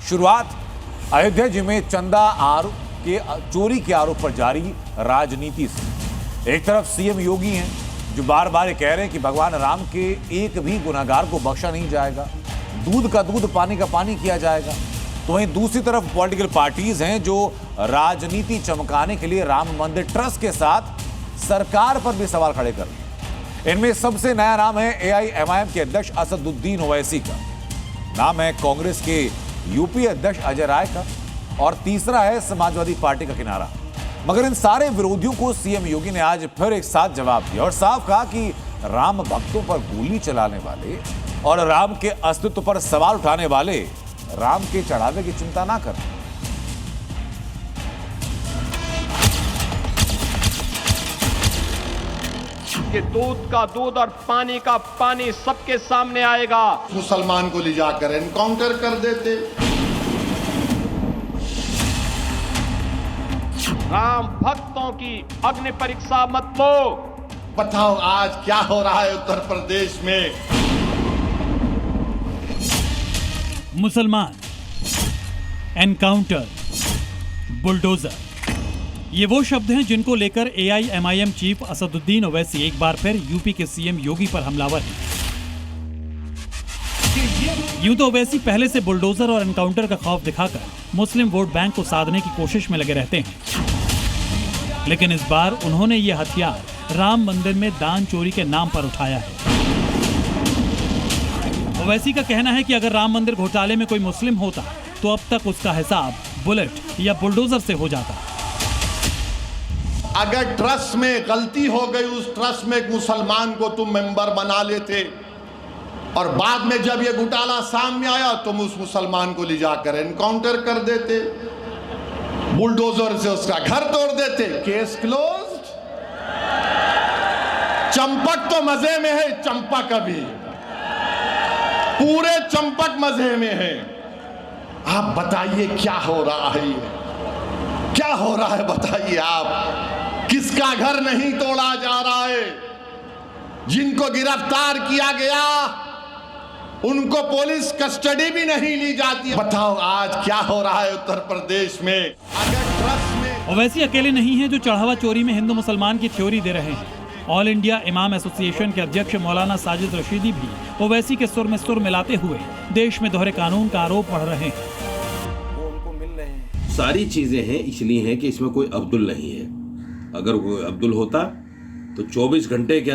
शुरुआत अयोध्या जी में चंदा आरोप के चोरी के आरोप पर जारी राजनीति से। एक तरफ सीएम योगी हैं जो बार बार ये कह रहे हैं कि भगवान राम के एक भी गुनहगार को बख्शा नहीं जाएगा, दूध का दूध पानी का पानी किया जाएगा। तो वहीं दूसरी तरफ पॉलिटिकल पार्टीज हैं जो राजनीति चमकाने के लिए राम मंदिर ट्रस्ट के साथ सरकार पर भी सवाल खड़े कर रहे हैं। इनमें सबसे नया नाम है एआईएमआईएम के अध्यक्ष असदुद्दीन ओवैसी का, नाम है कांग्रेस के यूपी अध्यक्ष अजय राय का, और तीसरा है समाजवादी पार्टी का किनारा। मगर इन सारे विरोधियों को सीएम योगी ने आज फिर एक साथ जवाब दिया और साफ कहा कि राम भक्तों पर गोली चलाने वाले और राम के अस्तित्व पर सवाल उठाने वाले राम के चढ़ावे की चिंता ना करें। कि दूध का दूध और पानी का पानी सबके सामने आएगा। मुसलमान को ले जाकर एनकाउंटर कर देते। राम भक्तों की अग्नि परीक्षा मत लो। बताओ आज क्या हो रहा है उत्तर प्रदेश में। मुसलमान, एनकाउंटर, बुलडोजर, ये वो शब्द हैं जिनको लेकर एआईएमआईएम चीफ असदुद्दीन ओवैसी एक बार फिर यूपी के सीएम योगी पर हमलावर हैं। यूं तो ओवैसी पहले से बुलडोजर और एनकाउंटर का खौफ दिखाकर मुस्लिम वोट बैंक को साधने की कोशिश में लगे रहते हैं, लेकिन इस बार उन्होंने ये हथियार राम मंदिर में दान चोरी के नाम पर उठाया है। ओवैसी का कहना है कि अगर राम मंदिर घोटाले में कोई मुस्लिम होता तो अब तक उसका हिसाब बुलेट या बुलडोजर से हो जाता। अगर ट्रस्ट में गलती हो गई, उस ट्रस्ट में एक मुसलमान को तुम मेंबर बना लेते और बाद में जब ये घोटाला सामने आया तुम उस मुसलमान को ले जाकर एनकाउंटर कर देते, बुलडोजर से उसका घर तोड़ देते, केस क्लोज्ड। चंपक तो मजे में है, चंपक अभी पूरे चंपक मजे में है। आप बताइए क्या हो रहा है, क्या हो रहा है बताइए आप। किसका घर नहीं तोड़ा जा रहा है? जिनको गिरफ्तार किया गया उनको पुलिस कस्टडी भी नहीं ली जाती। बताओ आज क्या हो रहा है उत्तर प्रदेश में। अगर ट्रस्ट में ओवैसी अकेले नहीं हैं जो चढ़ावा चोरी में हिंदू मुसलमान की थ्योरी दे रहे हैं। ऑल इंडिया इमाम एसोसिएशन के अध्यक्ष मौलाना साजिद रशीदी भी ओवैसी के सुर में सुर मिलाते हुए देश में दोहरे कानून का आरोप पढ़ रहे हैं। सारी चीजें हैं इसलिए हैं कि इसमें कोई अब्दुल नहीं है। अगर कोई अब्दुल होता तो 24 घंटे के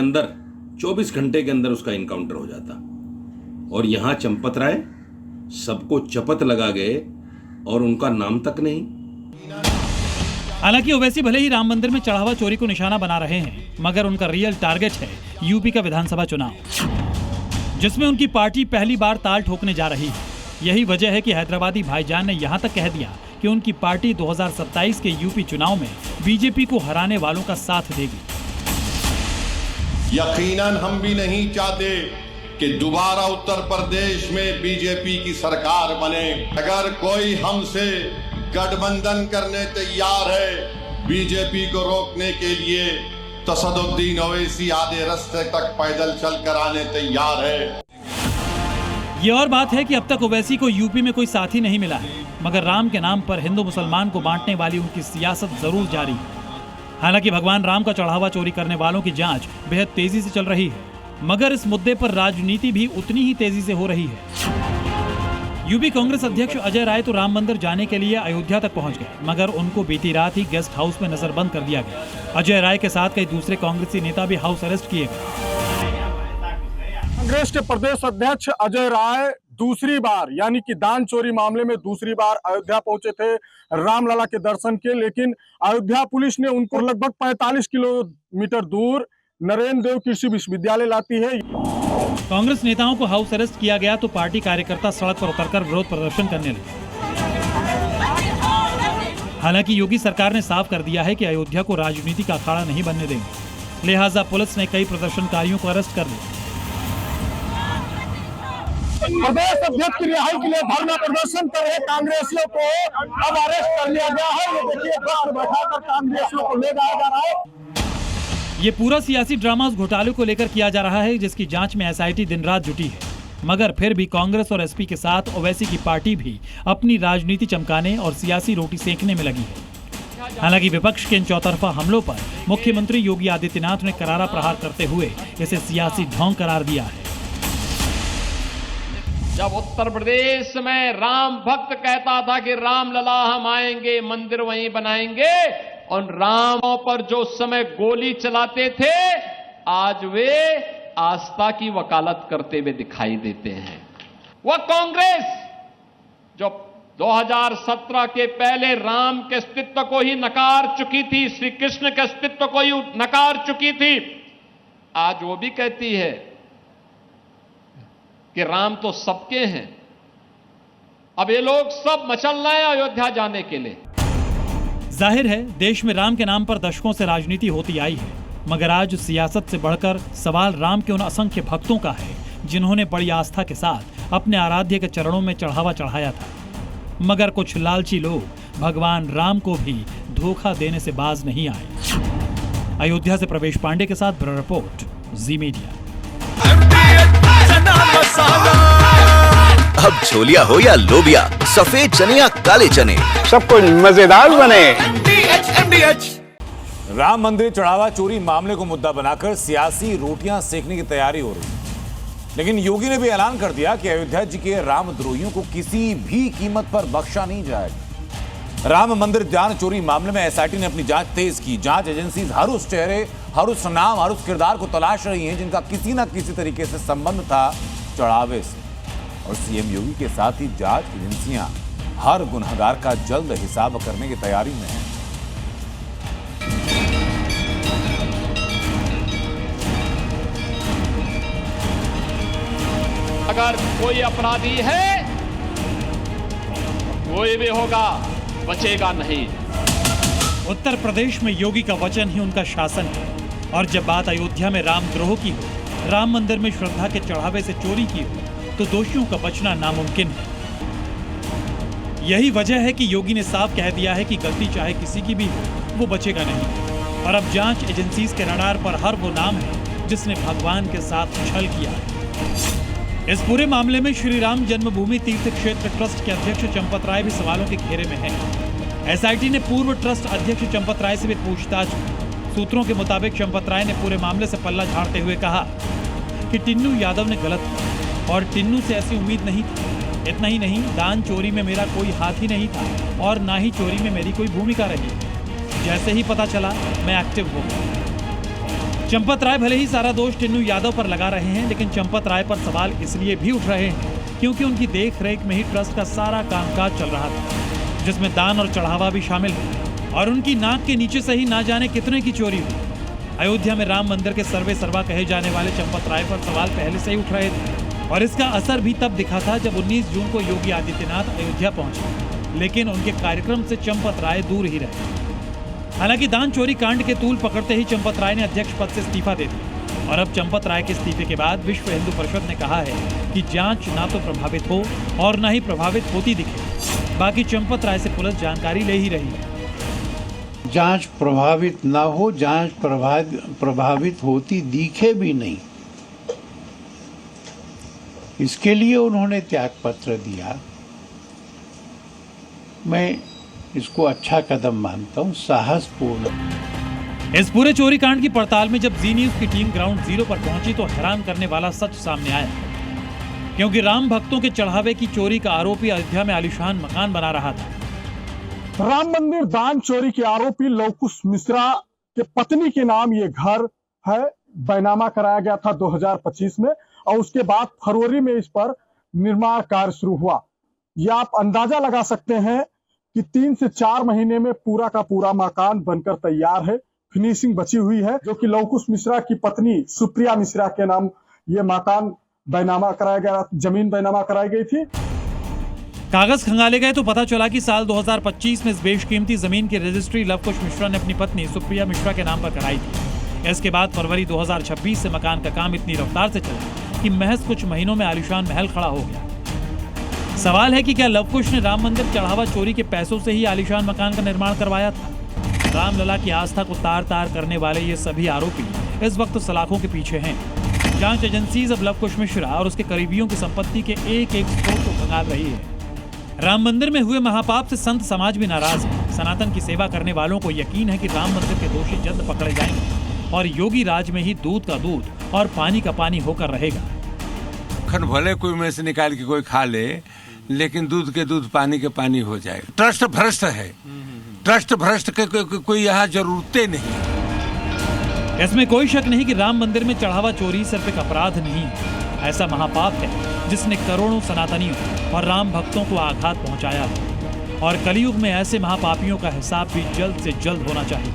अंदर उसका इनकाउंटर हो जाता। और यहाँ चंपत राय सबको चपत लगा गए और उनका नाम तक नहीं। हालांकि ओवैसी भले ही राम मंदिर में चढ़ावा चोरी को निशाना बना रहे हैं, मगर उनका रियल टारगेट है यूपी का विधानसभा चुनाव, जिसमें उनकी पार्टी पहली बार ताल ठोकने जा रही है। यही वजह है कि हैदराबादी भाईजान ने यहां तक कह दिया कि उनकी पार्टी 2027 के यूपी चुनाव में बीजेपी को हराने वालों का साथ देगी। यकीनन हम भी नहीं चाहते कि दोबारा उत्तर प्रदेश में बीजेपी की सरकार बने। अगर कोई हमसे गठबंधन करने तैयार है बीजेपी को रोकने के लिए, तो असदुद्दीन ओवैसी आधे रास्ते तक पैदल चलकर आने तैयार है। ये और बात है कि अब तक ओवैसी को यूपी में कोई साथी नहीं मिला है, मगर राम के नाम पर हिंदू मुसलमान को बांटने वाली उनकी सियासत जरूर जारी है। हालांकि भगवान राम का चढ़ावा चोरी करने वालों की जांच बेहद तेजी से चल रही है, मगर इस मुद्दे पर राजनीति भी उतनी ही तेजी से हो रही है। यूपी कांग्रेस अध्यक्ष अजय राय तो राम मंदिर जाने के लिए अयोध्या तक पहुंच गए, मगर उनको बीती रात ही गेस्ट हाउस में नजरबंद कर दिया गया। अजय राय के साथ कई दूसरे कांग्रेसी नेता भी हाउस अरेस्ट किए गए। कांग्रेस के प्रदेश अध्यक्ष अजय राय दूसरी बार यानी कि दान चोरी मामले में दूसरी बार अयोध्या पहुंचे थे रामलला के दर्शन के, लेकिन अयोध्या पुलिस ने उनको लगभग 45 किलोमीटर दूर नरेंद्र देव कृषि विश्वविद्यालय लाती है। कांग्रेस नेताओं को हाउस अरेस्ट किया गया तो पार्टी कार्यकर्ता सड़क पर उतरकर विरोध प्रदर्शन करने लगे। हालांकि योगी सरकार ने साफ कर दिया है कि अयोध्या को राजनीति का अखाड़ा नहीं बनने देंगे, लिहाजा पुलिस ने कई प्रदर्शनकारियों को अरेस्ट कर लिया। प्रदेश अध्यक्ष की रिहाई के लिए धरना प्रदर्शन कर रहे कांग्रेसियों को अब अरेस्ट कर लिया गया है। ये देखिए बस बैठाकर कांग्रेसियों को ले जाया जा रहा है। ये पूरा सियासी ड्रामा उस घोटाले को लेकर किया जा रहा है जिसकी जांच में एसआईटी दिन रात जुटी है। मगर फिर भी कांग्रेस और एसपी के साथ ओवैसी की पार्टी भी अपनी राजनीति चमकाने और सियासी रोटी सेकने में लगी है। हालांकि विपक्ष के इन चौतरफा हमलों पर मुख्यमंत्री योगी आदित्यनाथ ने करारा प्रहार करते हुए इसे सियासी ढोंग करार दिया है। जब उत्तर प्रदेश में राम भक्त कहता था कि रामलला हम आएंगे, मंदिर वहीं बनाएंगे, और रामों पर जो समय गोली चलाते थे, आज वे आस्था की वकालत करते हुए दिखाई देते हैं। वह कांग्रेस जो 2017 के पहले राम के अस्तित्व को ही नकार चुकी थी, श्री कृष्ण के अस्तित्व को ही नकार चुकी थी, आज वो भी कहती है कि राम तो सबके हैं। अब ये लोग सब मचल रहे हैं अयोध्या जाने के लिए। जाहिर है देश में राम के नाम पर दशकों से राजनीति होती आई है, मगर आज सियासत से बढ़कर सवाल राम के उन असंख्य भक्तों का है जिन्होंने बड़ी आस्था के साथ अपने आराध्य के चरणों में चढ़ावा चढ़ाया था। मगर कुछ लालची लोग भगवान राम को भी धोखा देने से बाज नहीं आए। अयोध्या से प्रवेश पांडे के साथ ब्यूरो रिपोर्ट, जी मीडिया। अब छोलिया हो या लोबिया, सफेद चने या काले चने, सब कुछ मजेदार बने। राम मंदिर चढ़ावा चोरी मामले को मुद्दा बनाकर सियासी रोटियां सेकने की तैयारी हो रही है। लेकिन योगी ने भी ऐलान कर दिया कि अयोध्या जी के रामद्रोहियों को किसी भी कीमत पर बख्शा नहीं जाएगा। राम मंदिर ध्यान चोरी मामले में एसआईटी ने अपनी जांच तेज की। जांच एजेंसी हर उस चेहरे, हर उस नाम, हर उस किरदार को तलाश रही हैं जिनका किसी न किसी तरीके से संबंध था चढ़ावे से। और सीएम योगी के साथ ही जांच एजेंसियां हर गुनहगार का जल्द हिसाब करने की तैयारी में हैं। अगर कोई अपराधी है, कोई भी होगा, बचेगा नहीं। उत्तर प्रदेश में योगी का वचन ही उनका शासन है। और जब बात अयोध्या में रामद्रोह की हो, राम मंदिर में श्रद्धा के चढ़ावे से चोरी की हो, तो दोषियों का बचना नामुमकिन है। यही वजह है कि योगी ने साफ कह दिया है कि गलती चाहे किसी की भी हो, वो बचेगा नहीं। और अब जांच एजेंसीज के रडार पर हर वो नाम है जिसने भगवान के साथ छल किया है। इस पूरे मामले में श्री राम जन्मभूमि तीर्थ क्षेत्र ट्रस्ट के अध्यक्ष चंपत राय भी सवालों के घेरे में हैं। एसआईटी ने पूर्व ट्रस्ट अध्यक्ष चंपत राय से भी पूछताछ की। सूत्रों के मुताबिक चंपत राय ने पूरे मामले से पल्ला झाड़ते हुए कहा कि टिन्नू यादव ने गलत किया और टिन्नू से ऐसी उम्मीद नहीं थी। इतना ही नहीं, दान चोरी में मेरा कोई हाथ ही नहीं था और ना ही चोरी में मेरी कोई भूमिका रही। जैसे ही पता चला मैं एक्टिव हो गया। चंपत राय भले ही सारा दोष टिन्नू यादव पर लगा रहे हैं, लेकिन चंपत राय पर सवाल इसलिए भी उठ रहे हैं क्योंकि उनकी देख रेख में ही ट्रस्ट का सारा कामकाज चल रहा था, जिसमें दान और चढ़ावा भी शामिल है। और उनकी नाक के नीचे से ही ना जाने कितने की चोरी हुई। अयोध्या में राम मंदिर के सर्वे सर्वा कहे जाने वाले चंपत राय पर सवाल पहले से ही उठ रहे थे और इसका असर भी तब दिखा था जब 19 जून को योगी आदित्यनाथ अयोध्या पहुंचे, लेकिन उनके कार्यक्रम से चंपत राय दूर ही रहे। हालांकि दान चोरी कांड के तूल पकड़ते ही चंपत राय ने अध्यक्ष पद से इस्तीफा दे दिया और अब चंपत राय के इस्तीफे के बाद विश्व हिंदू परिषद ने कहा है कि जांच ना तो प्रभावित हो और ना ही प्रभावित होती दिखे। बाकी चंपत राय से पुलिस जानकारी ले ही रही है। जांच प्रभावित ना हो, जांच प्रभावित होती दिखे भी नहीं, इसके लिए उन्होंने त्यागपत्र दिया। मैं इसको अच्छा कदम मानता हूं, साहसपूर्ण। इस पूरे चोरी कांड की पड़ताल में जब जी न्यूज की टीम ग्राउंड जीरो पर पहुंची तो हैरान करने वाला सच सामने आया, क्योंकि राम भक्तों के चढ़ावे की चोरी का आरोपी अयोध्या में आलीशान मकान बना रहा था। राम मंदिर दान चोरी के आरोपी लवकुश मिश्रा के पत्नी के नाम ये घर है। बैनामा कराया गया था 2025 में और उसके बाद फरवरी में इस पर निर्माण कार्य शुरू हुआ। यह आप अंदाजा लगा सकते हैं कि 3 से 4 महीने में पूरा का पूरा मकान बनकर तैयार है। फिनिशिंग बची हुई है, जो कि लवकुश मिश्रा की पत्नी सुप्रिया मिश्रा के नाम ये मकान बैनामा कराया गया, जमीन बैनामा कराई गई थी। कागज खंगाले गए तो पता चला कि साल 2025 में इस बेशकीमती जमीन की रजिस्ट्री लवकुश मिश्रा ने अपनी पत्नी सुप्रिया मिश्रा के नाम पर कराई थी। इसके बाद फरवरी 2026 से मकान का काम इतनी रफ्तार से चला कि महज कुछ महीनों में आलीशान महल खड़ा हो गया। सवाल है कि क्या लवकुश ने राम मंदिर चढ़ावा चोरी के पैसों से ही आलीशान मकान का निर्माण करवाया था? रामलला की आस्था को तार तार करने वाले ये सभी आरोपी इस वक्त सलाखों के पीछे हैं। जांच एजेंसीज अब लव कुश मिश्रा और उसके करीबियों की संपत्ति के एक एक स्रोत को खंगाल रही है। राम मंदिर में हुए महापाप से संत समाज भी नाराज है। सनातन की सेवा करने वालों को यकीन है कि राम मंदिर के दोषी जल्द पकड़े जाएंगे और योगी राज में ही दूध का दूध और पानी का पानी होकर रहेगा। खन भले कोई में से निकाल के कोई खा ले, लेकिन दूध के दूध पानी के पानी हो जाएगा। ट्रस्ट भ्रष्ट है, ट्रस्ट भ्रष्ट के कोई यहाँ जरूरतें नहीं। इसमें कोई शक नहीं कि राम मंदिर में चढ़ावा चोरी सिर्फ एक अपराध नहीं है, ऐसा महापाप है जिसने करोड़ों सनातनियों और राम भक्तों को आघात पहुंचाया है। और कलयुग में ऐसे महापापियों का हिसाब भी जल्द से जल्द होना चाहिए।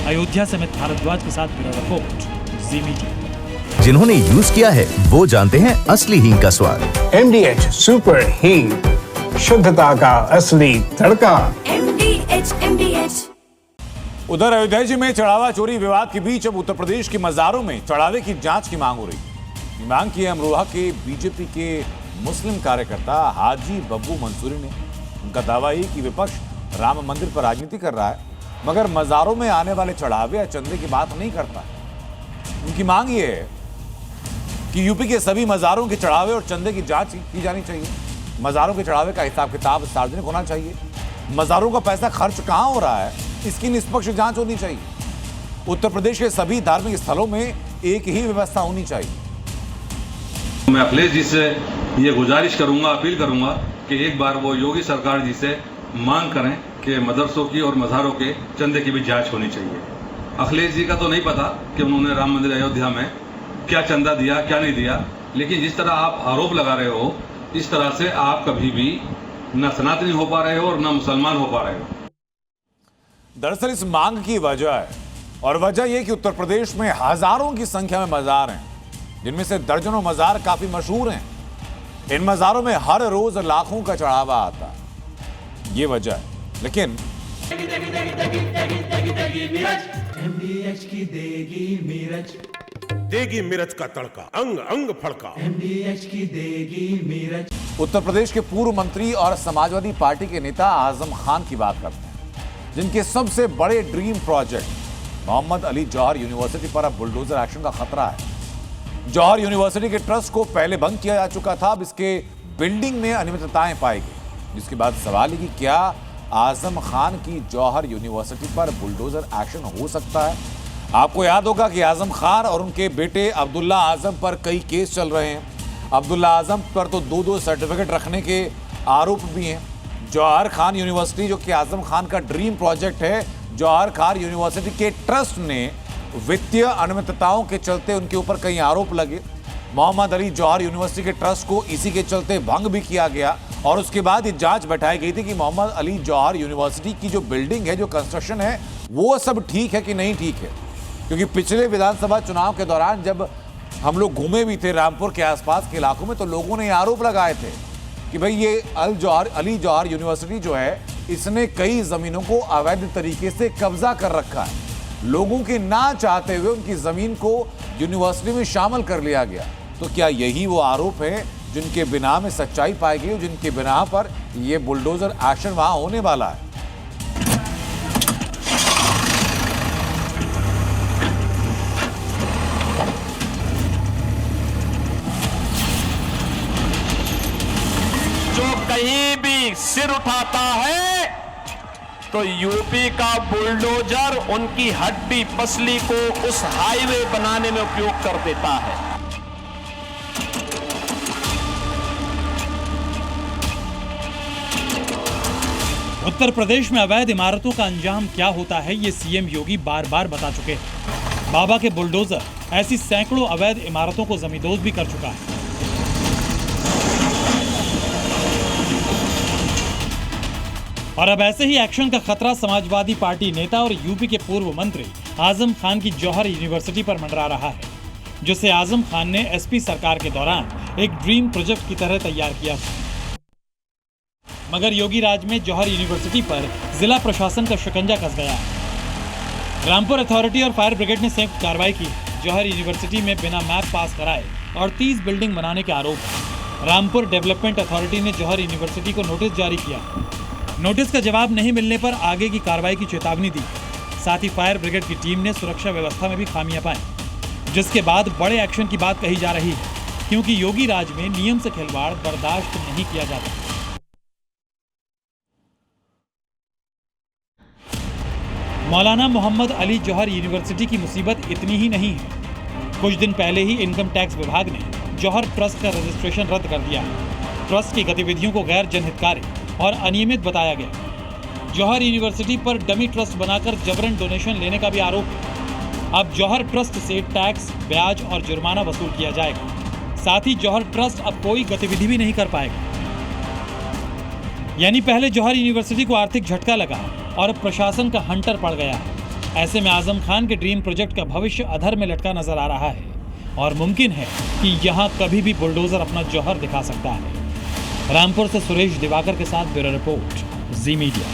अयोध्या से अमित भारद्वाज के साथ ब्यूरो रिपोर्ट, जी मीडिया। जिन्होंने यूज किया है वो जानते हैं असली हींग का स्वाद। MDH सुपर हींग, शुद्धता का असली तड़का। MDH। उधर अयोध्या जी में चढ़ावा चोरी विवाद के बीच अब उत्तर प्रदेश के मजारों में चढ़ावे की जांच की मांग हो रही है। मांग की अमरोहा के बीजेपी के मुस्लिम कार्यकर्ता हाजी बब्बू मंसूरी ने। उनका दावा है कि विपक्ष राम मंदिर पर राजनीति कर रहा है, मगर मजारों में आने वाले चढ़ावे या चंदे की बात नहीं करता। उनकी मांग ये है कि यूपी के सभी मजारों के चढ़ावे और चंदे की जांच की जानी चाहिए। मजारों के चढ़ावे का हिसाब किताब सार्वजनिक होना चाहिए। मजारों का पैसा खर्च कहां हो रहा है, इसकी निष्पक्ष जांच होनी चाहिए। उत्तर प्रदेश के सभी धार्मिक स्थलों में एक ही व्यवस्था होनी चाहिए। मैं अखिलेश जी से ये गुजारिश करूंगा, अपील करूंगा कि एक बार वो योगी सरकार जी से मांग करें कि मदरसों की और मज़ारों के चंदे की भी जांच होनी चाहिए। अखिलेश जी का तो नहीं पता कि उन्होंने राम मंदिर अयोध्या में क्या चंदा दिया क्या नहीं दिया, लेकिन जिस तरह आप आरोप लगा रहे हो, इस तरह से आप कभी भी न सनातनी हो पा रहे हो और न मुसलमान हो पा रहे हो। दरअसल इस मांग की वजह है, और वजह यह कि उत्तर प्रदेश में हजारों की संख्या में मजार हैं, जिनमें से दर्जनों मजार काफी मशहूर हैं। इन मजारों में हर रोज लाखों का चढ़ावा आता है, ये वजह है। लेकिन देगी मिर्च का तड़का, अंग अंग फड़का। MDH की देगी मिर्च। उत्तर प्रदेश के पूर्व मंत्री और समाजवादी पार्टी के नेता आजम खान की बात करते हैं, जिनके सबसे बड़े ड्रीम प्रोजेक्ट मोहम्मद अली जौहर यूनिवर्सिटी पर अब बुलडोजर एक्शन का खतरा है। जौहर यूनिवर्सिटी के ट्रस्ट को पहले भंग किया जा चुका था, अब इसके बिल्डिंग में अनियमितताएं पाई गई, जिसके बाद सवाल है कि क्या आजम खान की जौहर यूनिवर्सिटी पर बुलडोजर एक्शन हो सकता है। आपको याद होगा कि आजम खान और उनके बेटे अब्दुल्ला आजम पर कई केस चल रहे हैं। अब्दुल्ला आजम पर तो 2-2 सर्टिफिकेट रखने के आरोप भी हैं। जौहर खान यूनिवर्सिटी, जो कि आजम खान का ड्रीम प्रोजेक्ट है, जौहर खान यूनिवर्सिटी के ट्रस्ट ने वित्तीय अनियमितताओं के चलते उनके ऊपर कई आरोप लगे। मोहम्मद अली जौहर यूनिवर्सिटी के ट्रस्ट को इसी के चलते भंग भी किया गया, और उसके बाद ये जांच बैठाई गई थी कि मोहम्मद अली जौहर यूनिवर्सिटी की जो बिल्डिंग है, जो कंस्ट्रक्शन है, वो सब ठीक है कि नहीं ठीक है। क्योंकि पिछले विधानसभा चुनाव के दौरान जब हम लोग घूमे भी थे रामपुर के आसपास के इलाकों में, तो लोगों ने आरोप लगाए थे कि भाई ये अली जौहर यूनिवर्सिटी जो है, इसने कई जमीनों को अवैध तरीके से कब्जा कर रखा है। लोगों के ना चाहते हुए उनकी जमीन को यूनिवर्सिटी में शामिल कर लिया गया। तो क्या यही वो आरोप है जिनके बिना में सच्चाई पाई गई, जिनके बिना पर ये बुलडोजर एक्शन वहां होने वाला है? जो कहीं भी सिर उठाता है तो यूपी का बुलडोजर उनकी हड्डी पसली को उस हाईवे बनाने में उपयोग कर देता है। उत्तर प्रदेश में अवैध इमारतों का अंजाम क्या होता है, ये सीएम योगी बार बार बता चुके हैं। बाबा के बुलडोजर ऐसी सैकड़ों अवैध इमारतों को जमींदोज भी कर चुका है। और अब ऐसे ही एक्शन का खतरा समाजवादी पार्टी नेता और यूपी के पूर्व मंत्री आजम खान की जौहर यूनिवर्सिटी पर मंडरा रहा है, जिसे आजम खान ने एसपी सरकार के दौरान एक ड्रीम प्रोजेक्ट की तरह तैयार किया था। मगर योगी राज में जौहर यूनिवर्सिटी पर जिला प्रशासन का शिकंजा कस गया है। रामपुर अथॉरिटी और फायर ब्रिगेड ने संयुक्त कार्रवाई की। जौहर यूनिवर्सिटी में बिना मैप पास कराए और 30 बिल्डिंग बनाने के आरोप है। रामपुर डेवलपमेंट अथॉरिटी ने जौहर यूनिवर्सिटी को नोटिस जारी किया। नोटिस का जवाब नहीं मिलने पर आगे की कार्रवाई की चेतावनी दी। साथ ही फायर ब्रिगेड की टीम ने सुरक्षा व्यवस्था में भी खामियां पाई। जिसके बाद बड़े एक्शन की बात कही जा रही है, क्योंकि योगी राज में नियम से खिलवाड़ बर्दाश्त नहीं किया जाता। मौलाना मोहम्मद अली जौहर यूनिवर्सिटी की मुसीबत इतनी ही नहीं है। कुछ दिन पहले ही इनकम टैक्स विभाग ने जौहर ट्रस्ट का रजिस्ट्रेशन रद्द कर दिया है। ट्रस्ट की गतिविधियों को गैर जनहितकारी और अनियमित बताया गया। जौहर यूनिवर्सिटी पर डमी ट्रस्ट बनाकर जबरन डोनेशन लेने का भी आरोप है। अब जौहर ट्रस्ट से टैक्स, ब्याज और जुर्माना वसूल किया जाएगा। साथ ही जौहर ट्रस्ट अब कोई गतिविधि भी नहीं कर पाएगा। यानी पहले जौहर यूनिवर्सिटी को आर्थिक झटका लगा और अब प्रशासन का हंटर पड़ गया है। ऐसे में आजम खान के ड्रीम प्रोजेक्ट का भविष्य अधर में लटका नजर आ रहा है और मुमकिन है कि यहां कभी भी बुलडोजर अपना जौहर दिखा सकता है। रामपुर से सुरेश दिवाकर के साथ ब्यूरो रिपोर्ट, जी मीडिया।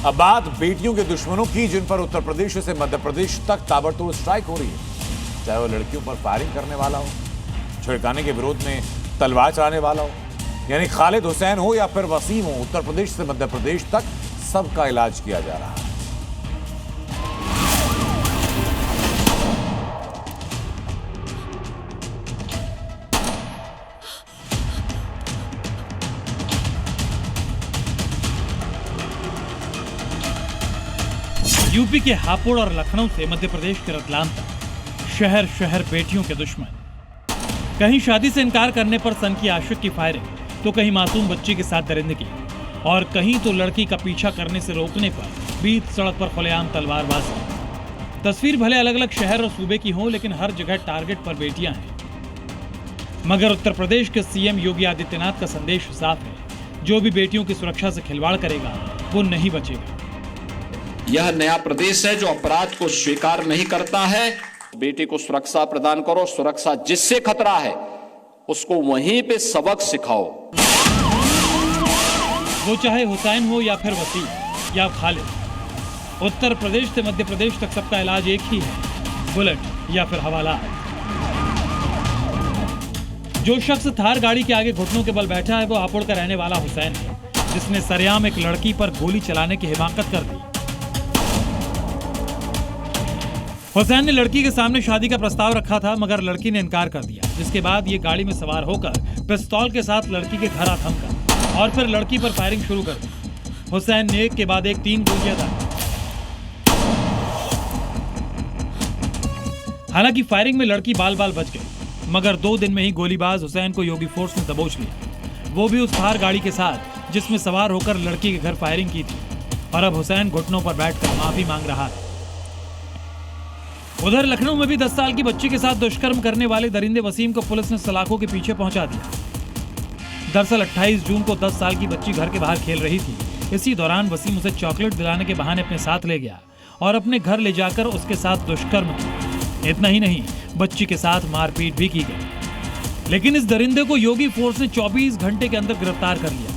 अब बात बेटियों के दुश्मनों की, जिन पर उत्तर प्रदेश से मध्य प्रदेश तक ताबड़तोड़ स्ट्राइक हो रही है। चाहे वो लड़कियों पर फायरिंग करने वाला हो, छिड़काने के विरोध में तलवार चलाने वाला हो, यानी खालिद हुसैन हो या फिर वसीम हो, उत्तर प्रदेश से मध्य प्रदेश तक सबका इलाज किया जा रहा है। यूपी के हापुड़ और लखनऊ से मध्य प्रदेश के रतलाम तक शहर शहर बेटियों के दुश्मन। कहीं शादी से इनकार करने पर सन की आशिक की फायरिंग, तो कहीं मासूम बच्ची के साथ दरिंदगी और कहीं तो लड़की का पीछा करने से रोकने पर बीच सड़क पर खुलेआम तलवारबाजी। तस्वीर भले अलग अलग शहर और सूबे की हो, लेकिन हर जगह टारगेट पर बेटियां हैं। मगर उत्तर प्रदेश के सीएम योगी आदित्यनाथ का संदेश साफ है, जो भी बेटियों की सुरक्षा से खिलवाड़ करेगा वो नहीं बचेगा। यह नया प्रदेश है जो अपराध को स्वीकार नहीं करता है। बेटी को सुरक्षा प्रदान करो, सुरक्षा जिससे खतरा है उसको वहीं पे सबक सिखाओ। वो चाहे हुसैन हो या फिर वसीम या खालिद, उत्तर प्रदेश से मध्य प्रदेश तक सबका इलाज एक ही है, बुलेट या फिर हवाला। जो शख्स थार गाड़ी के आगे घुटनों के बल बैठा है वो हापुड़ का रहने वाला हुसैन है, जिसने सरेआम एक लड़की पर गोली चलाने की हिमाकत कर दी। हुसैन ने लड़की के सामने शादी का प्रस्ताव रखा था, मगर लड़की ने इनकार कर दिया, जिसके बाद ये गाड़ी में सवार होकर पिस्तौल के साथ लड़की के घर आ थमका और फिर लड़की पर फायरिंग शुरू कर दी। हुसैन ने एक के बाद एक 3 गोलियां दागी। हालांकि फायरिंग में लड़की बाल बाल बच गई, मगर 2 दिन में ही गोलीबाज हुसैन को योगी फोर्स ने दबोच लिया, वो भी उस थार गाड़ी के साथ जिसमें सवार होकर लड़की के घर फायरिंग की थी। और अब हुसैन घुटनों पर बैठकर माफी मांग रहा है। उधर लखनऊ में भी 10 साल की बच्ची के साथ दुष्कर्म करने वाले दरिंदे वसीम को पुलिस ने सलाखों के पीछे पहुंचा दिया। दरअसल 28 जून को 10 साल की बच्ची घर के बाहर खेल रही थी। इसी दौरान वसीम उसे चॉकलेट दिलाने के बहाने अपने साथ ले गया और अपने घर ले जाकर उसके साथ दुष्कर्म किया। इतना ही नहीं, बच्ची के साथ मारपीट भी की गई। लेकिन इस दरिंदे को योगी फोर्स ने 24 घंटे के अंदर गिरफ्तार कर लिया।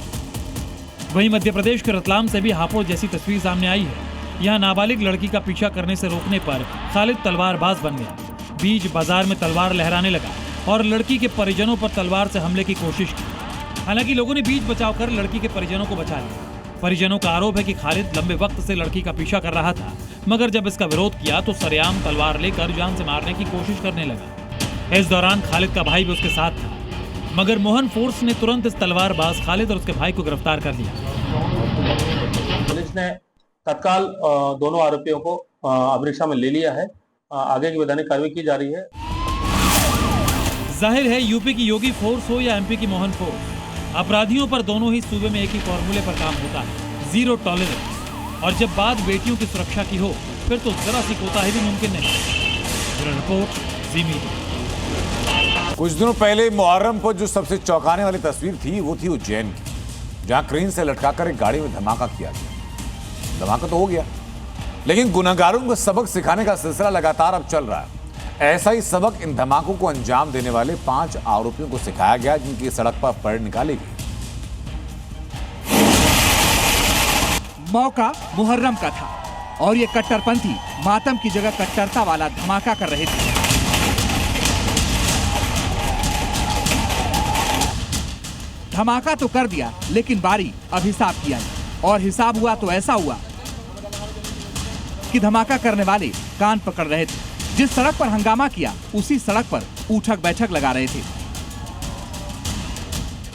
वहीं मध्य प्रदेश के रतलाम से भी हापुड़ जैसी तस्वीर सामने आई है। यहाँ नाबालिग लड़की का पीछा करने से रोकने पर खालिद तलवारबाज बन गया, बीच बाजार में तलवार लहराने लगा और लड़की के परिजनों पर तलवार से हमले की कोशिश की। हालांकि लोगों ने बीच बचाव कर लड़की के परिजनों को बचा लिया। परिजनों का आरोप है कि खालिद लंबे वक्त से लड़की का पीछा कर रहा था, मगर जब इसका विरोध किया तो सरेआम तलवार लेकर जान से मारने की कोशिश करने लगा। इस दौरान खालिद का भाई भी उसके साथ था, मगर मोहन फोर्स ने तुरंत इस तलवारबाज खालिद और उसके भाई को गिरफ्तार कर लिया। पुलिस ने तत्काल दोनों आरोपियों को अभिरक्षा में ले लिया है। आगे की वैधानिक कार्रवाई की जा रही है। जाहिर है यूपी की योगी फोर्स हो या एमपी की मोहन फोर्स, अपराधियों पर दोनों ही सूबे में एक ही फॉर्मूले पर काम होता है, 0 टॉलरेंस। और जब बात बेटियों की सुरक्षा की हो फिर तो जरा सी कोताही भी मुमकिन नहीं। रिपोर्ट, जी मीडिया। कुछ दिनों पहले मुहर्रम पर जो सबसे चौंकाने वाली तस्वीर थी वो थी उज्जैन की, जहां क्रेन से लटकाकर एक गाड़ी में धमाका किया गया। धमाका तो हो गया, लेकिन गुनहगारों को सबक सिखाने का सिलसिला लगातार अब चल रहा है। ऐसा ही सबक इन धमाकों को अंजाम देने वाले 5 आरोपियों को सिखाया गया, जिनकी सड़क पर परेड निकाली गई। मौका मुहर्रम का था और ये कट्टरपंथी मातम की जगह कट्टरता वाला धमाका कर रहे थे। धमाका तो कर दिया, लेकिन बारी अब हिसाब की आई और हिसाब हुआ तो ऐसा हुआ कि धमाका करने वाले कान पकड़ रहे थे। जिस सड़क पर हंगामा किया उसी सड़क पर उठक बैठक लगा रहे थे।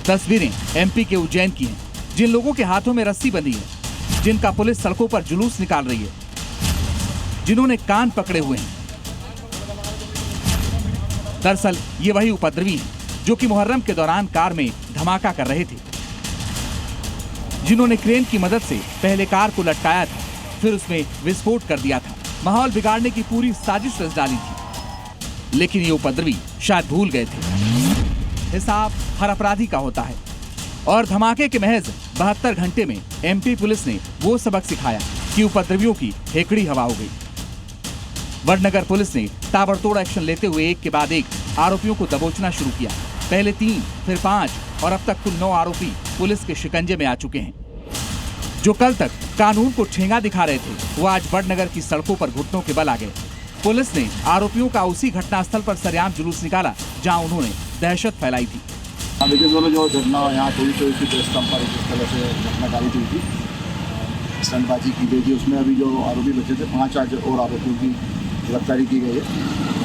तस्वीरें एमपी के उज्जैन की हैं, जिन लोगों के हाथों में रस्सी बंधी है, जिनका पुलिस सड़कों पर जुलूस निकाल रही है, जिन्होंने कान पकड़े हुए हैं। दरअसल ये वही उपद्रवी हैं जो कि मुहर्रम के दौरान कार में धमाका कर रहे थे, जिन्होंने क्रेन की मदद से पहले कार को लटकाया था, फिर उसमें विस्फोट कर दिया था, माहौल बिगाड़ने की पूरी साजिश रच डाली थी। लेकिन ये उपद्रवी शायद भूल गए थे, हिसाब हर अपराधी का होता है। और धमाके के महज 72 घंटे में एमपी पुलिस ने वो सबक सिखाया कि उपद्रवियों की हेकड़ी हवा हो गई। वडनगर पुलिस ने ताबड़तोड़ एक्शन लेते हुए एक के बाद एक आरोपियों को दबोचना शुरू किया। पहले 3, फिर 5 और अब तक कुल 9 आरोपी पुलिस के शिकंजे में आ चुके हैं। जो कल तक कानून को ठेंगा दिखा रहे थे, वो आज वडनगर की सड़कों पर घुटनों के बल आ गए। पुलिस ने आरोपियों का उसी घटनास्थल पर सरेआम जुलूस निकाला जहां उन्होंने दहशत फैलाई थी। देखिए दोनों जो घटना यहाँ हुई तो इसी प्रेस पंप पर जिस तरह से घटना गाड़ी हुई थी, स्टंटबाजी की गई थी, उसमें अभी जो आरोपी बचे थे 5 आज और आरोपियों की गिरफ्तारी की गई है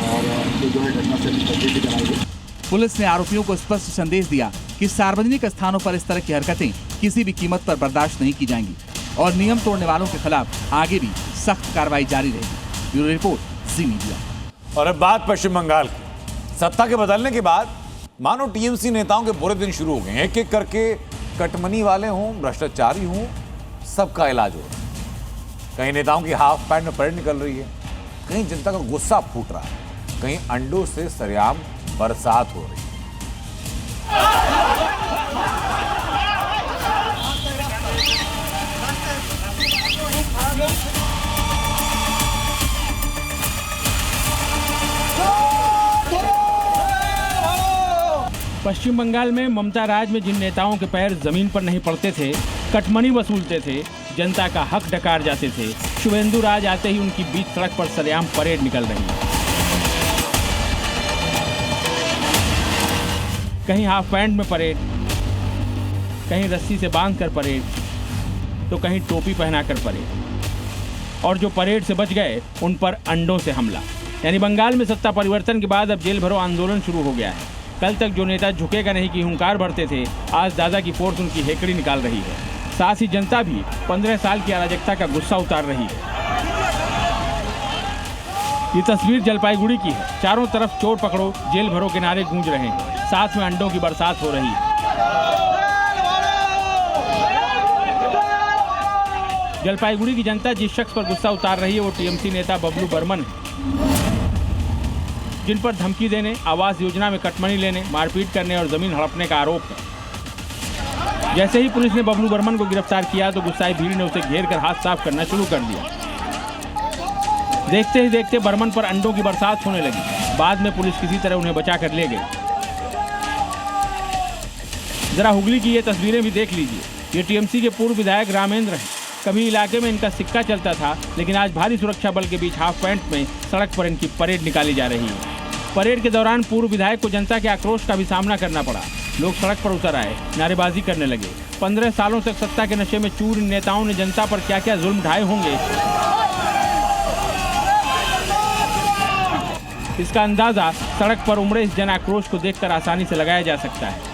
और उनको जो है घटना से तस्दीक कराई गई। पुलिस ने आरोपियों को स्पष्ट संदेश दिया कि सार्वजनिक स्थानों पर इस तरह की हरकतें किसी भी कीमत पर बर्दाश्त नहीं की जाएंगी और नियम तोड़ने वालों के खिलाफ आगे भी सख्त कार्रवाई जारी रहेगी। ब्यूरो रिपोर्ट, जी मीडिया। और अब बात पश्चिम बंगाल की। सत्ता के बदलने के बाद मानो टीएमसी नेताओं के बुरे दिन शुरू हो गए। एक एक करके कटमनी वाले हों, भ्रष्टाचारी हों, सबका इलाज हो रहा है। कहीं नेताओं की हाफ पैंट में परेड निकल रही है, कहीं जनता का गुस्सा फूट रहा है, कहीं अंडों से सरेआम बरसात हो रही है। पश्चिम बंगाल में ममता राज में जिन नेताओं के पैर जमीन पर नहीं पड़ते थे, कटमनी वसूलते थे, जनता का हक डकार जाते थे, शुभेंदु राज आते ही उनकी बीच सड़क पर सरेआम परेड निकल रही है। कहीं हाफ पैंट में परेड, कहीं रस्सी से बांधकर परेड, तो कहीं टोपी पहनाकर परेड। और जो परेड से बच गए उन पर अंडों से हमला। यानी बंगाल में सत्ता परिवर्तन के बाद अब जेल भरो आंदोलन शुरू हो गया है। कल तक जो नेता झुकेगा नहीं की हुंकार भरते थे, आज दादा की फोर्स उनकी हेकड़ी निकाल रही है। साथ ही जनता भी 15 साल की अराजकता का गुस्सा उतार रही है। ये तस्वीर जलपाईगुड़ी की है। चारों तरफ चोर पकड़ो, जेल भरो के नारे गूंज रहे हैं, साथ में अंडों की बरसात हो रही है। जलपाईगुड़ी की जनता जिस शख्स पर गुस्सा उतार रही है वो टीएमसी नेता बबलू बर्मन है, जिन पर धमकी देने, आवास योजना में कटमनी लेने, मारपीट करने और जमीन हड़पने का आरोप है। जैसे ही पुलिस ने बबलू बर्मन को गिरफ्तार किया तो गुस्साई भीड़ ने उसे घेर कर हाथ साफ करना शुरू कर दिया। देखते ही देखते बर्मन पर अंडों की बरसात होने लगी। बाद में पुलिस किसी तरह उन्हें बचा कर ले गई। जरा हुगली की ये तस्वीरें भी देख लीजिए। ये टीएमसी के पूर्व विधायक रामेंद्र हैं। कभी इलाके में इनका सिक्का चलता था, लेकिन आज भारी सुरक्षा बल के बीच हाफ पैंट में सड़क पर इनकी परेड निकाली जा रही है। परेड के दौरान पूर्व विधायक को जनता के आक्रोश का भी सामना करना पड़ा। लोग सड़क पर उतर आए, नारेबाजी करने लगे। 15 सालों तक सत्ता के नशे में चूर इन नेताओं ने जनता पर क्या क्या जुल्म ढाए होंगे, इसका अंदाजा सड़क पर उमड़े इस जन आक्रोश को देखकर आसानी से लगाया जा सकता है।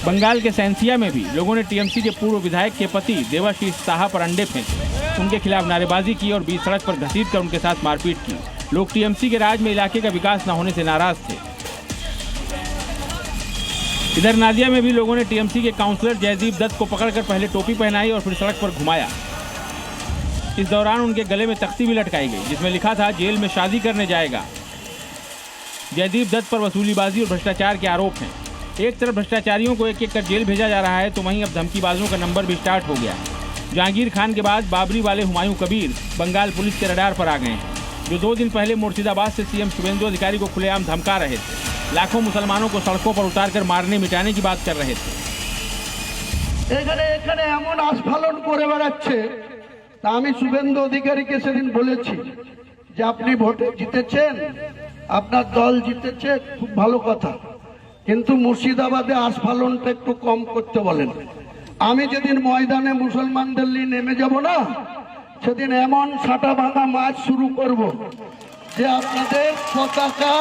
बंगाल के सैंसिया में भी लोगों ने टीएमसी के पूर्व विधायक के पति देवाशीष साहा पर अंडे फेंके, उनके खिलाफ नारेबाजी की और बीच सड़क पर घसीट कर उनके साथ मारपीट की। लोग टीएमसी के राज में इलाके का विकास न होने से नाराज थे। इधर नादिया में भी लोगों ने टीएमसी के काउंसलर जयदीप दत्त को पकड़कर पहले टोपी पहनाई और फिर सड़क पर घुमाया। इस दौरान उनके गले में तख्ती भी लटकाई गई जिसमें लिखा था जेल में शादी करने जाएगा। जयदीप दत्त पर वसूलीबाजी और भ्रष्टाचार के आरोप हैं। एक तरफ भ्रष्टाचारियों को एक एक कर जेल भेजा जा रहा है तो वहीं अब धमकीबाजों का नंबर भी स्टार्ट हो गया। जहांगीर खान के बाद बाबरी वाले हुमायूं कबीर बंगाल पुलिस के रडार पर आ गए हैं, जो 2 दिन पहले मुर्शिदाबाद से सीएम शुभेंदु अधिकारी को खुलेआम धमका रहे थे। लाखों मुसलमानों को सड़कों पर उतारकर मारने मिटाने की बात कर रहे थे। এখানে এখানে এমন আস্ফালন করে বেড়াচ্ছে তা আমি শুভেন্দু অধিকারীকে সেদিন বলেছি যে আপনি ভোটে জিতেছেন, আপনার দল জিতেছে, খুব ভালো কথা, কিন্তু মুর্শিদাবাদে আস্ফালনটা একটু কম করতে বলেন। আমি যেদিন ময়দানে মুসলমানদের নিয়ে নেমে যাব না, সেদিন এমন ছাটা ভাঙা মাছ শুরু করব যে আপনাদের পতাকা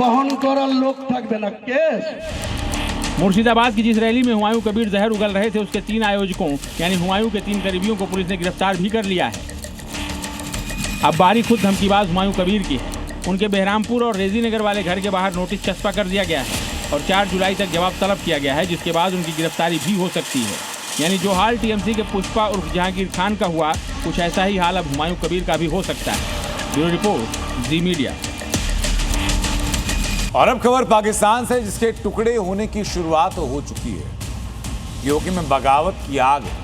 বহন করার লোক থাকবে না। কেস मुर्शिदाबाद की जिस रैली में हुमायूं कबीर जहर उगल रहे थे उसके 3 आयोजकों यानी हुमायूं के 3 करीबियों को पुलिस ने गिरफ्तार भी कर लिया है। अब बारी खुद धमकीबाज हुमायूं कबीर की है। उनके बहरामपुर और रेजी नगर वाले घर के बाहर नोटिस चस्पा कर दिया गया है और 4 जुलाई तक जवाब तलब किया गया है, जिसके बाद उनकी गिरफ्तारी भी हो सकती है। यानी जो हाल टीएमसी के पुष्पा उर्फ जहांगीर खान का हुआ, कुछ ऐसा ही हाल अब हुमायूं कबीर का भी हो सकता है। ब्यूरो रिपोर्ट, जी मीडिया। और अब खबर पाकिस्तान से, जिसके टुकड़े होने की शुरुआत हो चुकी है। पीओके में बगावत की आग है।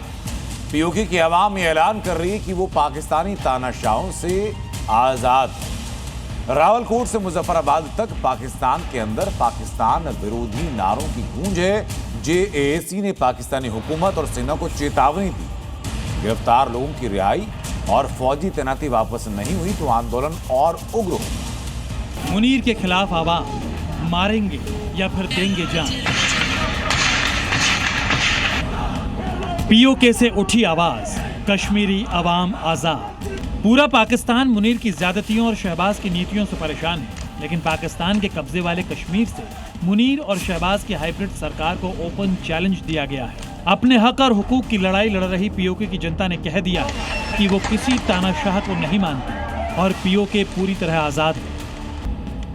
पीओके की आवाम ये ऐलान कर रही है कि वो पाकिस्तानी तानाशाहों से आजाद है। रावलकोट से मुजफ्फराबाद तक पाकिस्तान के अंदर पाकिस्तान विरोधी नारों की गूंज है। जेएसी ने पाकिस्तानी हुकूमत और सेना को चेतावनी दी, गिरफ्तार लोगों की रिहाई और फौजी तैनाती वापस नहीं हुई तो आंदोलन और उग्र होगा। मुनीर के खिलाफ आवाम, मारेंगे या फिर देंगे जान। पीओके से उठी आवाज, कश्मीरी आवाम आजाद। पूरा पाकिस्तान मुनीर की ज्यादतियों और शहबाज की नीतियों से परेशान है, लेकिन पाकिस्तान के कब्जे वाले कश्मीर से मुनीर और शहबाज की हाइब्रिड सरकार को ओपन चैलेंज दिया गया है। अपने हक और हुकूक की लड़ाई लड़ रही पीओके की जनता ने कह दिया है कि वो किसी तानाशाह को नहीं मानती और पीओके पूरी तरह आजाद है।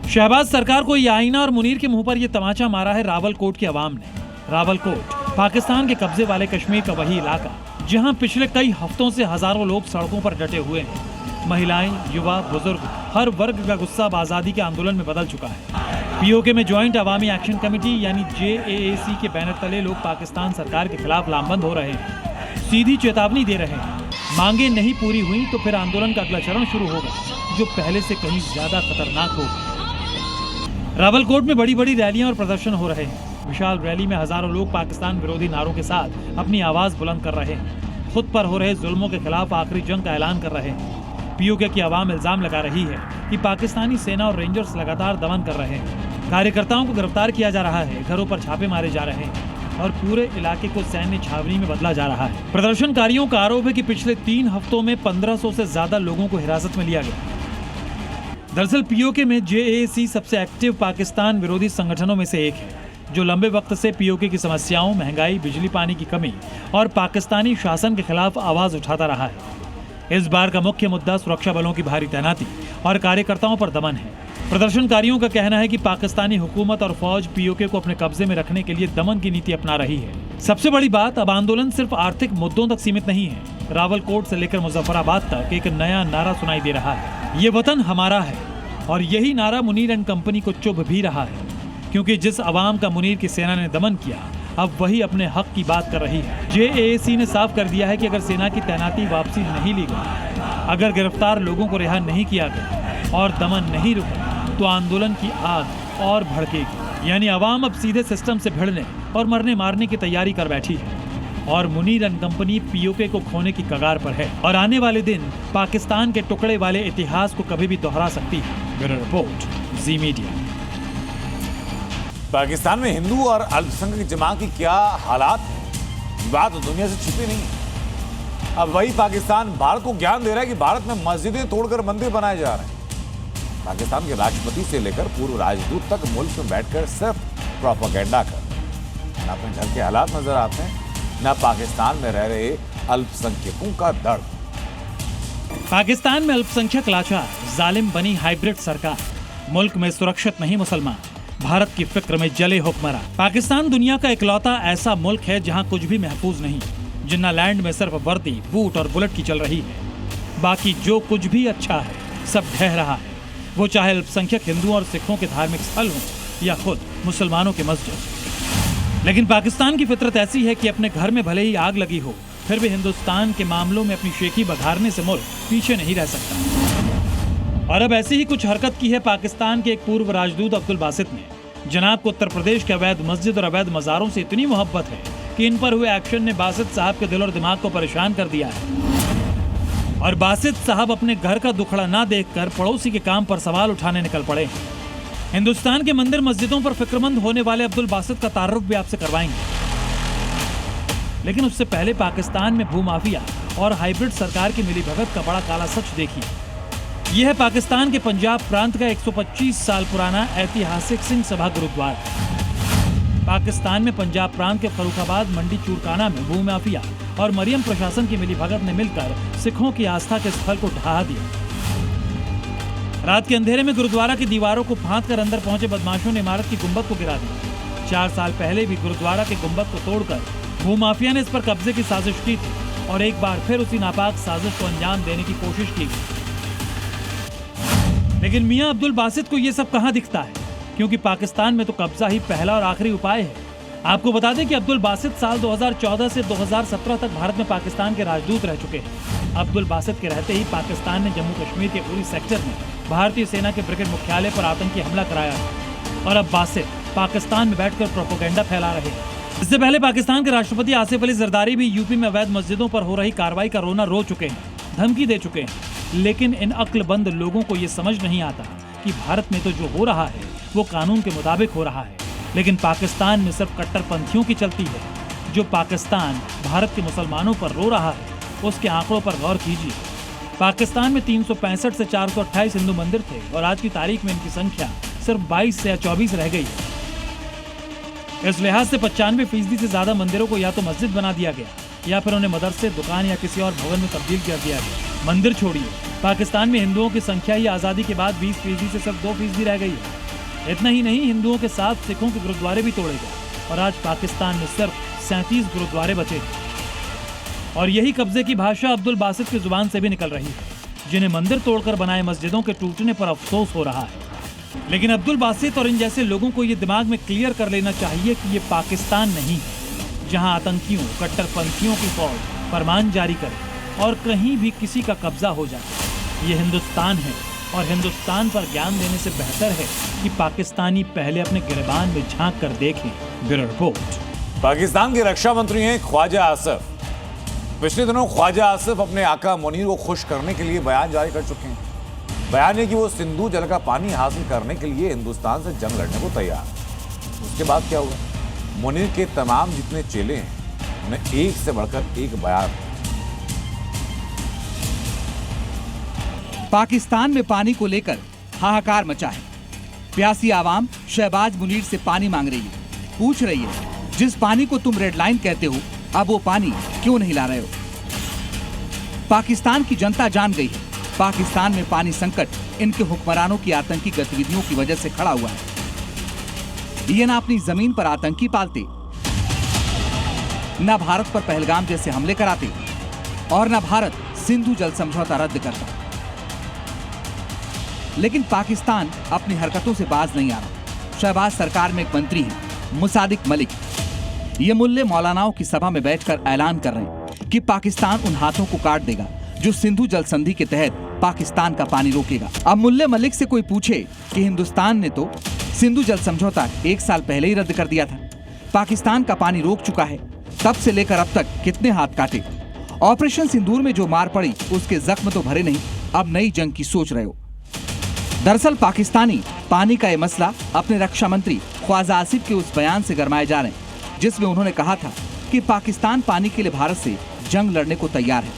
शहबाज सरकार को यह आईना और मुनीर के मुंह पर यह तमाचा मारा है रावलकोट की आवाम ने। रावलकोट पाकिस्तान के कब्जे वाले कश्मीर का वही इलाका जहां पिछले कई हफ्तों से हजारों लोग सड़कों पर डटे हुए हैं। महिलाएं, युवा, बुजुर्ग, हर वर्ग का गुस्सा अब आजादी के आंदोलन में बदल चुका है। पीओके में ज्वाइंट अवामी एक्शन कमेटी यानी जेएसी के बैनर तले लोग पाकिस्तान सरकार के खिलाफ लामबंद हो रहे हैं, सीधी चेतावनी दे रहे हैं। मांगे नहीं पूरी हुई तो फिर आंदोलन का अगला चरण शुरू होगा, जो पहले से कहीं ज्यादा खतरनाक होगा। रावलकोट में बड़ी बड़ी रैलियां और प्रदर्शन हो रहे हैं। विशाल रैली में हजारों लोग पाकिस्तान विरोधी नारों के साथ अपनी आवाज बुलंद कर रहे हैं। खुद पर हो रहे जुल्मों के खिलाफ आखिरी जंग का ऐलान कर रहे हैं। पीओके की आवाम इल्जाम लगा रही है कि पाकिस्तानी सेना और रेंजर्स लगातार दमन कर रहे हैं। कार्यकर्ताओं को गिरफ्तार किया जा रहा है, घरों पर छापे मारे जा रहे हैं और पूरे इलाके को सैन्य छावनी में बदला जा रहा है। प्रदर्शनकारियों का आरोप है कि पिछले 3 हफ्तों में 1500 से ज्यादा लोगों को हिरासत में लिया गया। दरअसल पीओके में जेएसी सबसे एक्टिव पाकिस्तान विरोधी संगठनों में से एक है, जो लंबे वक्त से पीओके की समस्याओं, महंगाई, बिजली पानी की कमी और पाकिस्तानी शासन के खिलाफ आवाज उठाता रहा है। इस बार का मुख्य मुद्दा सुरक्षा बलों की भारी तैनाती और कार्यकर्ताओं पर दमन है। प्रदर्शनकारियों का कहना है कि पाकिस्तानी हुकूमत और फौज पीओके को अपने कब्जे में रखने के लिए दमन की नीति अपना रही है। सबसे बड़ी बात, अब आंदोलन सिर्फ आर्थिक मुद्दों तक सीमित नहीं है। रावलकोट से लेकर मुजफ्फराबाद तक एक नया नारा सुनाई दे रहा है, ये वतन हमारा है। और यही नारा मुनीर एंड कंपनी को चुभ भी रहा है, क्योंकि जिस अवाम का मुनीर की सेना ने दमन किया, अब वही अपने हक की बात कर रही है। जेएसी ने साफ कर दिया है कि अगर सेना की तैनाती वापसी नहीं ली गई, अगर गिरफ्तार लोगों को रिहा नहीं किया गया और दमन नहीं रुका, तो आंदोलन की आग और भड़केगी। यानी अवाम अब सीधे सिस्टम से भिड़ने और मरने मारने की तैयारी कर बैठी है और मुनीर एंड कंपनी पीओके को खोने की कगार पर है और आने वाले दिन पाकिस्तान के टुकड़े वाले इतिहास को कभी भी दोहरा सकती है। ब्यूरो रिपोर्ट, जी मीडिया। पाकिस्तान में हिंदू और अल्पसंख्यक जमात की क्या हालात है, बात दुनिया से छिपी नहीं है। अब वही पाकिस्तान भारत को ज्ञान दे रहा है कि भारत में मस्जिदें तोड़कर मंदिर बनाए जा रहे हैं। पाकिस्तान के राष्ट्रपति से लेकर पूर्व राजदूत तक मुल्क में बैठकर सिर्फ प्रोपेगेंडा कर, न अपने घर के हालात नजर आते हैं, न पाकिस्तान में रह रहे अल्पसंख्यकों का दर्द। पाकिस्तान में अल्पसंख्यक लाचार, जालिम बनी हाइब्रिड सरकार, मुल्क में सुरक्षित नहीं मुसलमान, भारत की फिक्र में जले हुक्मरान। पाकिस्तान दुनिया का इकलौता ऐसा मुल्क है जहां कुछ भी महफूज नहीं। जिन्ना लैंड में सिर्फ वर्दी, बूट और बुलेट की चल रही है। बाकी जो कुछ भी अच्छा है सब ढह रहा है, वो चाहे अल्पसंख्यक हिंदुओं और सिखों के धार्मिक स्थल हों या खुद मुसलमानों के मस्जिद। लेकिन पाकिस्तान की फितरत ऐसी है कि अपने घर में भले ही आग लगी हो, फिर भी हिंदुस्तान के मामलों में अपनी शेखी बघारने से मुल्क पीछे नहीं रह सकता। और अब ऐसी ही कुछ हरकत की है पाकिस्तान के एक पूर्व राजदूत अब्दुल बासित ने। जनाब को उत्तर प्रदेश के अवैध मस्जिद और अवैध मज़ारों से इतनी मोहब्बत है कि इन पर हुए एक्शन ने बासित साहब के दिल और दिमाग को परेशान कर दिया है। और बासित साहब अपने घर का दुखड़ा ना देखकर पड़ोसी के काम पर सवाल उठाने निकल पड़े। हिंदुस्तान के मंदिर मस्जिदों पर फिक्रमंद होने वाले अब्दुल बासित का तारुफ भी आपसे करवाएंगे, लेकिन उससे पहले पाकिस्तान में भूमाफिया और हाइब्रिड सरकार की मिलीभगत का बड़ा काला सच देखिए। यह है पाकिस्तान के पंजाब प्रांत का 125 साल पुराना ऐतिहासिक सिंह सभा गुरुद्वारा। पाकिस्तान में पंजाब प्रांत के फरुखाबाद, मंडी, चूरकाना में भूमाफिया और मरियम प्रशासन की मिलीभगत ने मिलकर सिखों की आस्था के स्थल को ढहा दिया। रात के अंधेरे में गुरुद्वारा की दीवारों को फांदकर अंदर पहुंचे बदमाशों ने इमारत की गुंबद को गिरा दिया। 4 साल पहले भी गुरुद्वारा के गुंबद को तोड़कर भूमाफिया ने इस पर कब्जे की साजिश की थी और एक बार फिर उसी नापाक साजिश को अंजाम देने की कोशिश की गई। लेकिन मियां अब्दुल बासित को यह सब कहां दिखता है, क्योंकि पाकिस्तान में तो कब्जा ही पहला और आखिरी उपाय है। आपको बता दें कि अब्दुल बासित साल 2014 से 2017 तक भारत में पाकिस्तान के राजदूत रह चुके हैं। अब्दुल बासित के रहते ही पाकिस्तान ने जम्मू कश्मीर के उरी सेक्टर में भारतीय सेना के ब्रिगेड मुख्यालय पर आतंकी हमला कराया और अब बासित पाकिस्तान में बैठकर प्रोपेगेंडा फैला रहे हैं। इससे पहले पाकिस्तान के राष्ट्रपति आसिफ अली जरदारी भी यूपी में अवैध मस्जिदों पर हो रही कार्रवाई का रोना रो चुके हैं, धमकी दे चुके हैं। लेकिन इन अक्लबंद लोगों को ये समझ नहीं आता कि भारत में तो जो हो रहा है वो कानून के मुताबिक हो रहा है, लेकिन पाकिस्तान में सिर्फ कट्टरपंथियों की चलती है। जो पाकिस्तान भारत के मुसलमानों पर रो रहा है उसके आंकड़ों पर गौर कीजिए। पाकिस्तान में 365 से 428 हिंदू मंदिर थे और आज की तारीख में इनकी संख्या सिर्फ 22 से 24 रह गई है। इस लिहाज से 95% से ज्यादा मंदिरों को या तो मस्जिद बना दिया गया या फिर उन्हें मदरसे, दुकान या किसी और भवन में तब्दील कर दिया गया। मंदिर छोड़िए, पाकिस्तान में हिंदुओं की संख्या ही आजादी के बाद 20% से सिर्फ 2% रह गई है। इतना ही नहीं, हिंदुओं के साथ सिखों के गुरुद्वारे भी तोड़े गए और आज पाकिस्तान में सिर्फ 37 गुरुद्वारे बचे हैं। और यही कब्जे की भाषा अब्दुल बासित की जुबान से भी निकल रही है, जिन्हें मंदिर तोड़कर बनाए मस्जिदों के टूटने पर अफसोस हो रहा है। लेकिन अब्दुल बासित और इन जैसे लोगों को ये दिमाग में क्लियर कर लेना चाहिए कि ये पाकिस्तान नहीं है जहां आतंकियों, कट्टरपंथियों की फौज फरमान जारी करे और कहीं भी किसी का कब्जा हो जाए। ये हिंदुस्तान है और हिंदुस्तान पर ज्ञान देने से बेहतर है कि पाकिस्तानी पहले अपने गिरबान में झांक कर देखें। Bureau report. पाकिस्तान के रक्षा मंत्री हैं ख्वाजा आसिफ। पिछले दिनों ख्वाजा आसिफ अपने आका मुनीर को खुश करने के लिए बयान जारी कर चुके हैं। बयान है कि वो सिंधु जल का पानी हासिल करने के लिए हिंदुस्तान से जंग लड़ने को तैयार। उसके बाद क्या हुआ? मुनीर के तमाम जितने चेले हैं उन्हें एक से बढ़कर एक बयान। पाकिस्तान में पानी को लेकर हाहाकार मचा है। प्यासी आवाम शहबाज मुनीर से पानी मांग रही है, पूछ रही है जिस पानी को तुम रेड लाइन कहते हो अब वो पानी क्यों नहीं ला रहे हो। पाकिस्तान की जनता जान गई है पाकिस्तान में पानी संकट इनके हुक्मरानों की आतंकी गतिविधियों की वजह से खड़ा हुआ है। ये ना अपनी जमीन पर आतंकी पालते, न भारत पर पहलगाम जैसे हमले कराते और न भारत सिंधु जल समझौता रद्द करता। लेकिन पाकिस्तान अपनी हरकतों से बाज नहीं आ रहा। शहबाज सरकार में एक मंत्री है मुसादिक मलिक, ये मुल्ले मौलानाओं की सभा में बैठकर ऐलान कर रहे हैं कि पाकिस्तान उन हाथों को काट देगा जो सिंधु जल संधि के तहत पाकिस्तान का पानी रोकेगा। अब मुल्ले मलिक से कोई पूछे कि हिंदुस्तान ने तो सिंधु जल समझौता 1 साल पहले ही रद्द कर दिया था, पाकिस्तान का पानी रोक चुका है, तब से लेकर अब तक कितने हाथ काटे। ऑपरेशन सिंदूर में जो मार पड़ी उसके जख्म तो भरे नहीं, अब नई जंग की सोच रहे हो। दरअसल पाकिस्तानी पानी का ये मसला अपने रक्षा मंत्री ख्वाजा आसिफ के उस बयान से गरमाए जा रहे हैं जिसमें उन्होंने कहा था कि पाकिस्तान पानी के लिए भारत से जंग लड़ने को तैयार है।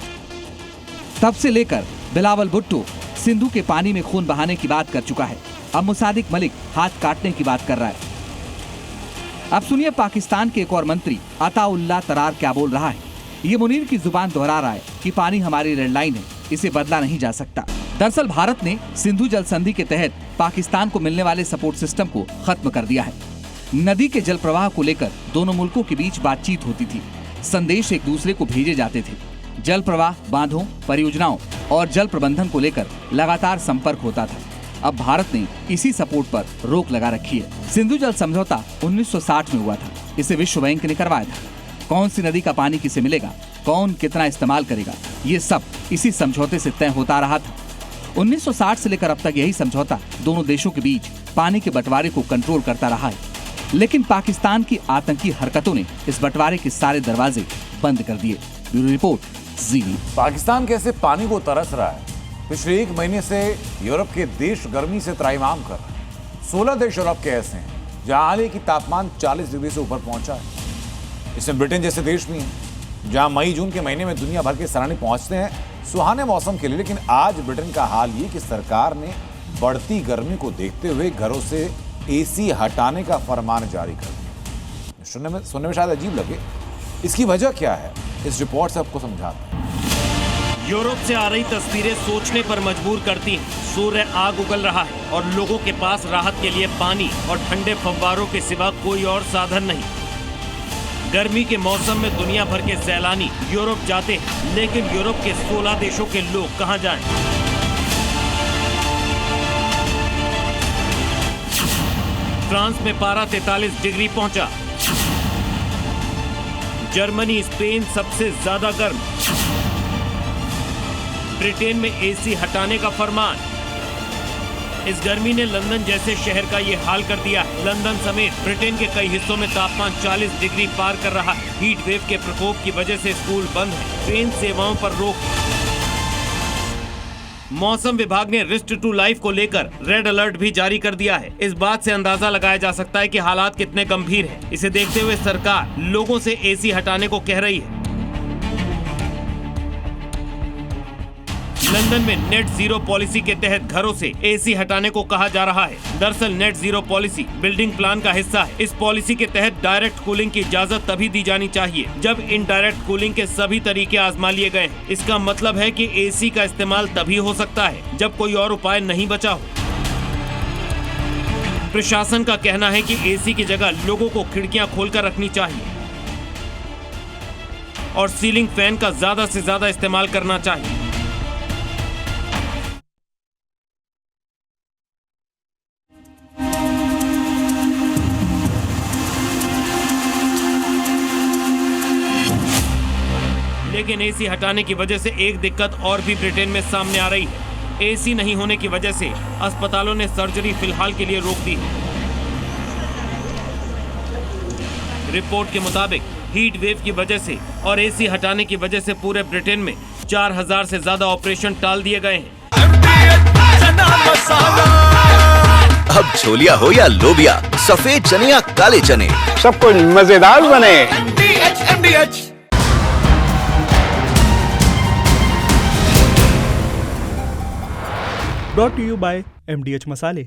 तब से लेकर बिलावल भुट्टो सिंधु के पानी में खून बहाने की बात कर चुका है, अब मुसादिक मलिक हाथ काटने की बात कर रहा है। अब सुनिए पाकिस्तान के एक और मंत्री अताउल्लाह तरार क्या बोल रहा है। ये मुनीर की जुबान दोहरा रहा है कि पानी हमारी रेड लाइन है, इसे बदला नहीं जा सकता। दरअसल भारत ने सिंधु जल संधि के तहत पाकिस्तान को मिलने वाले सपोर्ट सिस्टम को खत्म कर दिया है। नदी के जल प्रवाह को लेकर दोनों मुल्कों के बीच बातचीत होती थी, संदेश एक दूसरे को भेजे जाते थे। जल प्रवाह, बांधों, परियोजनाओं और जल प्रबंधन को लेकर लगातार संपर्क होता था। अब भारत ने इसी सपोर्ट पर रोक लगा रखी है। सिंधु जल समझौता 1960 में हुआ था, इसे विश्व बैंक ने करवाया था। कौन सी नदी का पानी किसे मिलेगा, कौन कितना इस्तेमाल करेगा, ये सब इसी समझौते से तय होता रहा था। 1960 से लेकर अब तक यही समझौता दोनों देशों के बीच पानी के बंटवारे को कंट्रोल करता रहा है। लेकिन पाकिस्तान की आतंकी हरकतों ने इस बंटवारे के सारे दरवाजे बंद कर दिए। ब्यूरो रिपोर्ट, जी न्यूज़। पाकिस्तान कैसे पानी को तरस रहा है। पिछले 1 महीने से यूरोप के देश गर्मी से त्राहिमाम कर रहे हैं। 16 देश यूरोप के ऐसे हैं जहां हाल ही की तापमान 40 डिग्री से ऊपर पहुंचा है। इसमें ब्रिटेन जैसे देश भी हैं जहां मई जून के महीने में दुनिया भर के सैलानी पहुंचते हैं सुहाने मौसम के लिए। लेकिन आज ब्रिटेन का हाल ये कि सरकार ने बढ़ती गर्मी को देखते हुए घरों से एसी हटाने का फरमान जारी कर दिया। सुनने में शायद अजीब लगे, इसकी वजह क्या है, इस रिपोर्ट से आपको समझाते हैं। यूरोप से आ रही तस्वीरें सोचने पर मजबूर करती हैं। सूर्य आग उगल रहा है और लोगों के पास राहत के लिए पानी और ठंडे फव्वारों के सिवा कोई और साधन नहीं। गर्मी के मौसम में दुनिया भर के सैलानी यूरोप जाते हैं, लेकिन यूरोप के 16 देशों के लोग कहां जाएं? फ्रांस में पारा 43 डिग्री पहुंचा। जर्मनी, स्पेन सबसे ज्यादा गर्म। ब्रिटेन में एसी हटाने का फरमान। इस गर्मी ने लंदन जैसे शहर का ये हाल कर दिया है। लंदन समेत ब्रिटेन के कई हिस्सों में तापमान 40 डिग्री पार कर रहा है। हीट वेव के प्रकोप की वजह से स्कूल बंद है, ट्रेन सेवाओं पर रोक। मौसम विभाग ने रिस्क टू लाइफ को लेकर रेड अलर्ट भी जारी कर दिया है। इस बात से अंदाजा लगाया जा सकता है कि हालात कितने गंभीर हैं। इसे देखते हुए सरकार लोगों से एसी हटाने को कह रही है। लंदन में नेट जीरो पॉलिसी के तहत घरों से एसी हटाने को कहा जा रहा है। दरअसल net zero policy building plan का हिस्सा है। इस पॉलिसी के तहत डायरेक्ट कूलिंग की इजाजत तभी दी जानी चाहिए जब इनडायरेक्ट कूलिंग के सभी तरीके आजमा लिए गए हैं। इसका मतलब है कि एसी का इस्तेमाल तभी हो सकता है जब कोई और उपाय नहीं बचा हो। प्रशासन का कहना है कि एसी की जगह लोगों को खिड़कियां खोलकर रखनी चाहिए और सीलिंग फैन का ज्यादा से ज्यादा इस्तेमाल करना चाहिए। लेकिन एसी हटाने की वजह से एक दिक्कत और भी ब्रिटेन में सामने आ रही है। एसी नहीं होने की वजह से अस्पतालों ने सर्जरी फिलहाल के लिए रोक दी है। रिपोर्ट के मुताबिक हीट वेव की वजह से और एसी हटाने की वजह से पूरे ब्रिटेन में 4000 से ज्यादा ऑपरेशन टाल दिए गए हैं। अब छोलिया हो या लोबिया, सफेद चने या काले चने, सब कुछ मजेदार बने। Brought to you by MDH मसाले।